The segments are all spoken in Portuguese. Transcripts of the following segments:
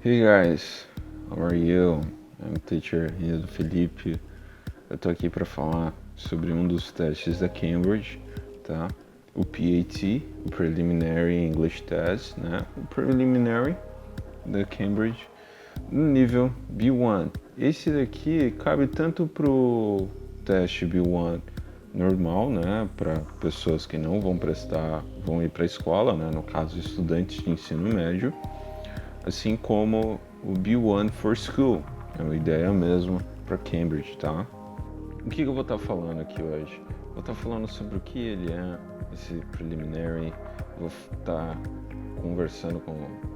Hey guys, how are you? I'm teacher here, Felipe. Eu tô aqui para falar sobre um dos testes da Cambridge, tá? O PAT, o Preliminary English Test, né? O Preliminary da Cambridge, no nível B1. Esse daqui cabe tanto pro teste B1 normal, né? Para pessoas que não vão ir para a escola, né? No caso, estudantes de ensino médio, assim como o B1 for School, é uma ideia mesmo para Cambridge, tá? O que eu vou estar falando aqui hoje? Vou estar falando sobre o que ele é, esse preliminary, vou estar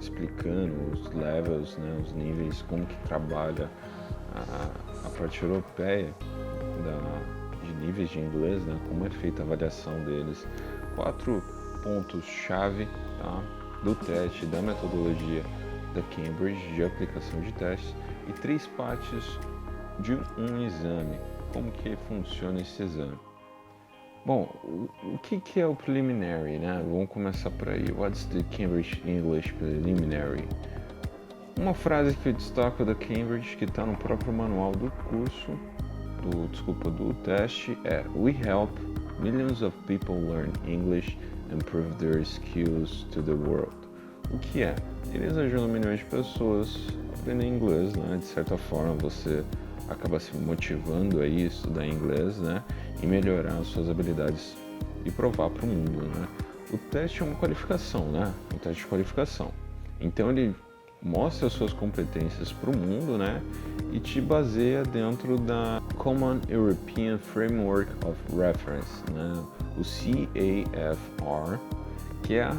explicando os levels, né, os níveis, como que trabalha a parte europeia de níveis de inglês, né, como é feita a avaliação deles. 4 pontos-chave, tá, do teste, da metodologia da Cambridge de aplicação de testes e 3 partes de um exame. Como que funciona esse exame? Bom, o que é o preliminary, né? Vamos começar por aí. What's the Cambridge English Preliminary? Uma frase que eu destaco da Cambridge, que está no próprio manual do curso, do teste, é We help millions of people learn English and prove their skills to the world. O que é? Eles ajudam milhões de pessoas a aprender inglês, né? De certa forma, você acaba se motivando a estudar inglês, né? E melhorar as suas habilidades e provar para o mundo, né? O teste é uma qualificação, né? Um teste de qualificação. Então ele mostra as suas competências para o mundo, né? E te baseia dentro da Common European Framework of Reference, né? O CAFR, que é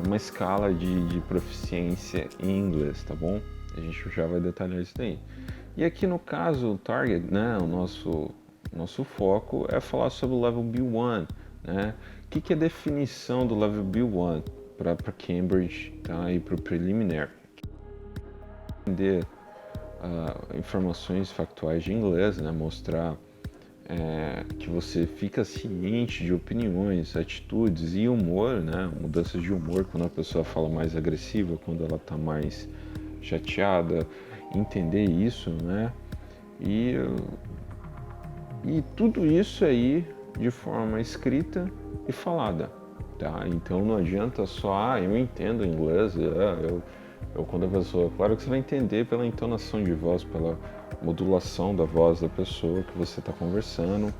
uma escala de proficiência em inglês, tá bom? A gente já vai detalhar isso daí. E aqui no caso, o target, né, o nosso foco é falar sobre o level B1, né? O que é a definição do level B1 para Cambridge, tá? E para o preliminar? Entender informações factuais de inglês, né? Mostrar que você fica ciente de opiniões, atitudes e humor, né? Mudanças de humor quando a pessoa fala mais agressiva, quando ela está mais chateada, entender isso, né? E tudo isso aí de forma escrita e falada, tá? Então não adianta só, eu entendo inglês, eu quando a pessoa, claro que você vai entender pela entonação de voz, pela modulação da voz da pessoa que você está conversando,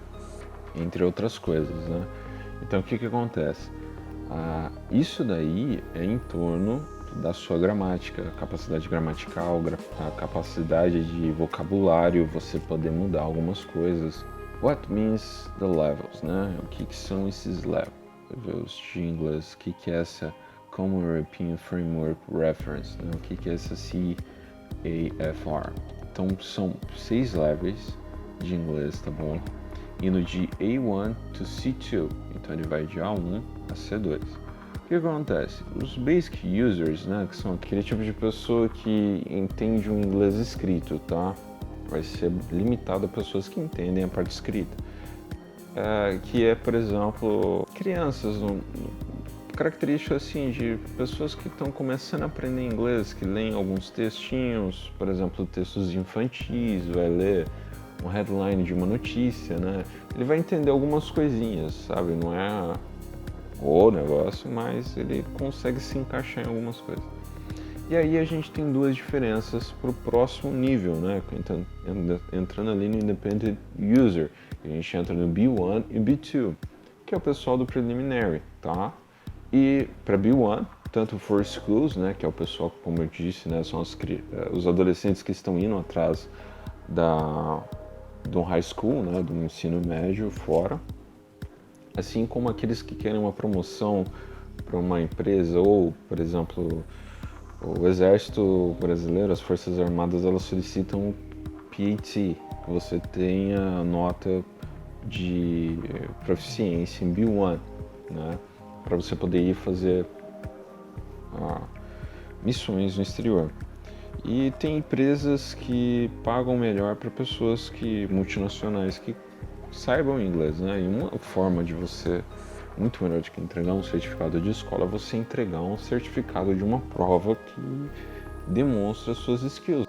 entre outras coisas, né? Então o que acontece? Isso daí é em torno da sua gramática, capacidade gramatical, a capacidade de vocabulário, você poder mudar algumas coisas. What means the levels, né? O que são esses levels de inglês? O que é essa Common European Framework Reference, né? O que é essa CAFR? Então são 6 levels de inglês, tá bom? Indo de A1 to C2, então ele vai de A1 a C2. O que acontece? Os basic users, né, que são aquele tipo de pessoa que entende o inglês escrito, tá? Vai ser limitado a pessoas que entendem a parte escrita. Que é, por exemplo, crianças, característica assim de pessoas que estão começando a aprender inglês, que leem alguns textinhos, por exemplo, textos infantis, vai ler um headline de uma notícia, né? Ele vai entender algumas coisinhas, sabe? Não é o negócio, mas ele consegue se encaixar em algumas coisas. E aí a gente tem duas diferenças para o próximo nível, né? Entrando ali no Independent User, a gente entra no B1 e B2, que é o pessoal do Preliminary, tá? E para B1, tanto for schools, né, que é o pessoal, como eu disse, né, são os adolescentes que estão indo atrás do high school, né, do ensino médio fora, assim como aqueles que querem uma promoção para uma empresa ou, por exemplo, o Exército Brasileiro, as Forças Armadas, elas solicitam PAT, que você tenha nota de proficiência em B1, né, para você poder ir fazer missões no exterior. E tem empresas que pagam melhor para pessoas multinacionais que saibam inglês, né? E uma forma de você, muito melhor do que entregar um certificado de escola, é você entregar um certificado de uma prova que demonstra suas skills.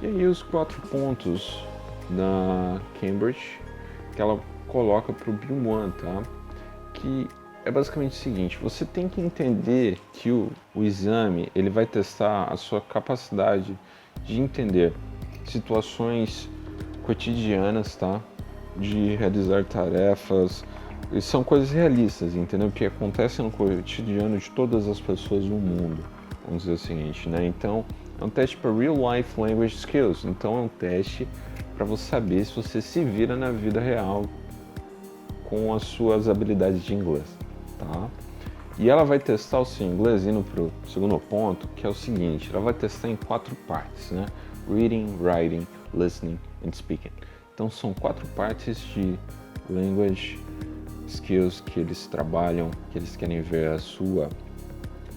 E aí os 4 pontos da Cambridge que ela coloca para o B1, tá? Que é basicamente o seguinte: você tem que entender que o exame ele vai testar a sua capacidade de entender situações cotidianas, tá? De realizar tarefas, e são coisas realistas, entendeu? Que acontecem no cotidiano de todas as pessoas no mundo, vamos dizer o seguinte, né? Então, é um teste para Real Life Language Skills, então é um teste para você saber se você se vira na vida real com as suas habilidades de inglês, tá? E ela vai testar o seu inglês indo para o segundo ponto, que é o seguinte: ela vai testar em 4 partes, né? Reading, Writing, Listening and Speaking. Então são 4 partes de Language Skills que eles trabalham, que eles querem ver a sua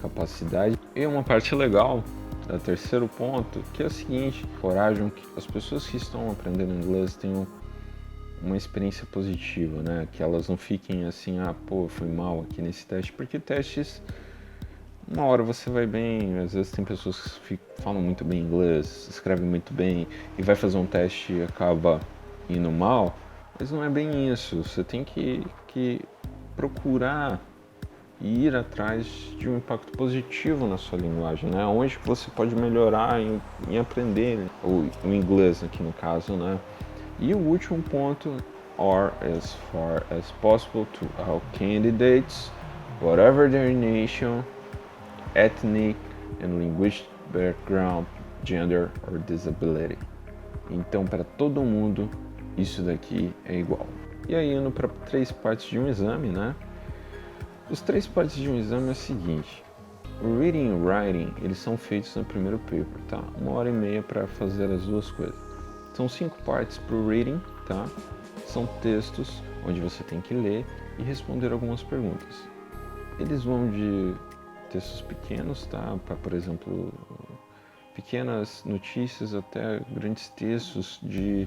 capacidade. E uma parte legal, o terceiro ponto, que é o seguinte: coragem que as pessoas que estão aprendendo inglês tenham uma experiência positiva, né? Que elas não fiquem assim, pô, fui mal aqui nesse teste, porque testes, uma hora você vai bem, às vezes tem pessoas que falam muito bem inglês, escrevem muito bem, e vai fazer um teste e acaba indo mal, mas não é bem isso. Você tem que procurar e ir atrás de um impacto positivo na sua linguagem, né? Onde que você pode melhorar em aprender o inglês aqui no caso, né? E o último ponto, or as far as possible to all candidates, whatever their nation, ethnic and linguistic background, gender or disability. Então, para todo mundo, isso daqui é igual. E aí, indo para 3 partes de um exame, né? Os 3 partes de um exame é o seguinte: o reading e o writing, eles são feitos no primeiro paper, tá? 1h30 para fazer as duas coisas. São 5 partes para o reading, tá? São textos onde você tem que ler e responder algumas perguntas. Eles vão de textos pequenos, tá? Para, por exemplo, pequenas notícias até grandes textos de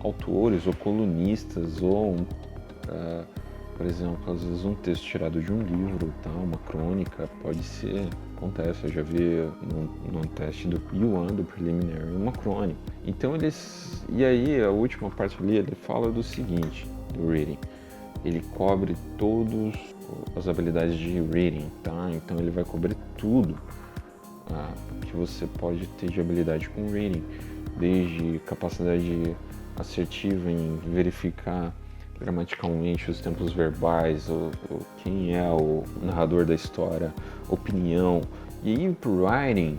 autores ou colunistas ou, por exemplo, às vezes um texto tirado de um livro, tá? Uma crônica, pode ser, acontece, eu já vi num teste do B1, do Preliminary, uma crônica. Então e aí a última parte ali, ele fala do seguinte, do reading, ele cobre todas as habilidades de reading, tá? Então ele vai cobrir tudo que você pode ter de habilidade com reading, desde capacidade assertiva em verificar gramaticalmente os tempos verbais, quem é o narrador da história, opinião. E aí pro writing,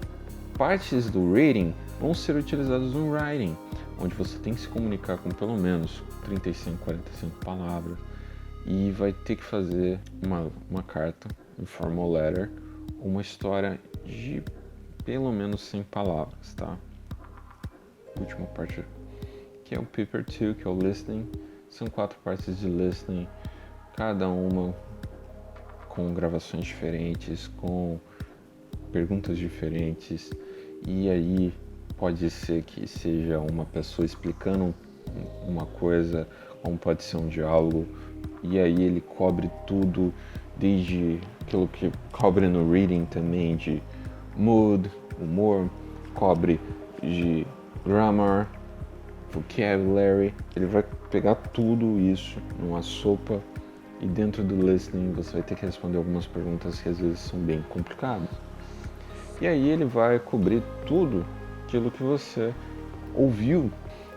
partes do reading vão ser utilizadas no writing, onde você tem que se comunicar com pelo menos 35, 45 palavras e vai ter que fazer uma carta, um formal letter, uma história de pelo menos 100 palavras, tá? Última parte, que é o paper 2, que é o listening. São 4 partes de listening, cada uma com gravações diferentes, com perguntas diferentes, e aí pode ser que seja uma pessoa explicando uma coisa, como pode ser um diálogo, e aí ele cobre tudo, desde aquilo que cobre no reading também, de mood, humor, cobre de grammar, vocabulary. Ele vai pegar tudo isso numa sopa, e dentro do listening você vai ter que responder algumas perguntas que às vezes são bem complicadas. E aí ele vai cobrir tudo aquilo que você ouviu.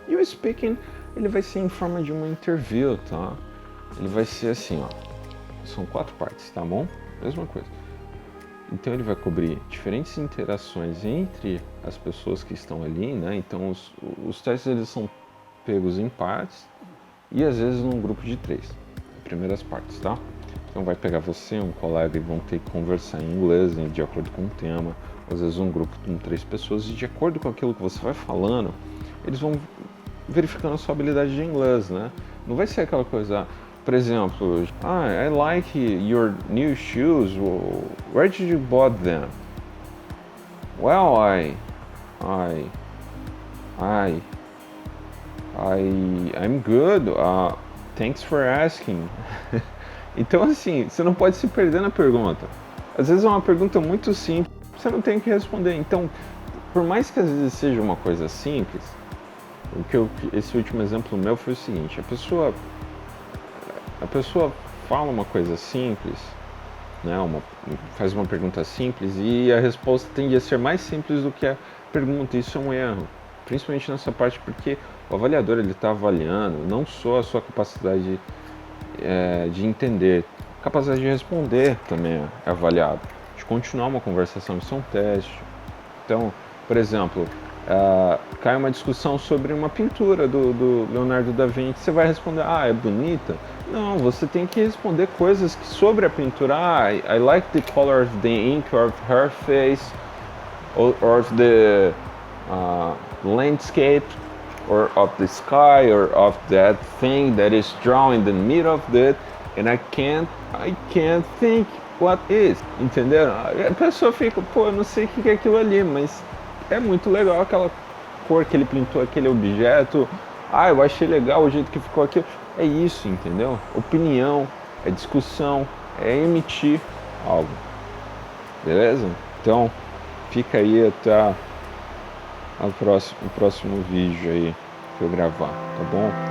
E o speaking, ele vai ser em forma de uma interview, tá? Ele vai ser assim, são 4 partes, tá bom? Mesma coisa. Então ele vai cobrir diferentes interações entre as pessoas que estão ali, né? Então os testes eles são pegos em partes e às vezes num grupo de 3, primeiras partes, tá? Então vai pegar você, um colega, e vão ter que conversar em inglês, de acordo com o tema, às vezes um grupo com 3 pessoas, e de acordo com aquilo que você vai falando, eles vão verificando a sua habilidade de inglês, né? Não vai ser aquela coisa, por exemplo, I like your new shoes. Where did you bought them? Well, I'm good. Thanks for asking. Então, assim, você não pode se perder na pergunta. Às vezes é uma pergunta muito simples, você não tem que responder. Então, por mais que às vezes seja uma coisa simples, esse último exemplo meu foi o seguinte: a pessoa fala uma coisa simples, né, faz uma pergunta simples e a resposta tende a ser mais simples do que a pergunta. Isso é um erro, principalmente nessa parte, porque o avaliador ele está avaliando não só a sua capacidade de entender, a capacidade de responder também é avaliado, de continuar uma conversação. Isso é um teste. Então, por exemplo, cai uma discussão sobre uma pintura do Leonardo da Vinci, você vai responder, é bonita? Não, você tem que responder coisas sobre a pintura. I like the color of the ink of her face, or of the landscape, or of the sky, or of that thing that is drawn in the middle of it, and I can't think what is, entendeu? A pessoa fica, eu não sei o que é aquilo ali, mas é muito legal aquela cor que ele pintou, aquele objeto. Eu achei legal o jeito que ficou aquilo. É isso, entendeu? Opinião, é discussão, é emitir algo. Beleza? Então, fica aí até o próximo vídeo aí que eu gravar, tá bom?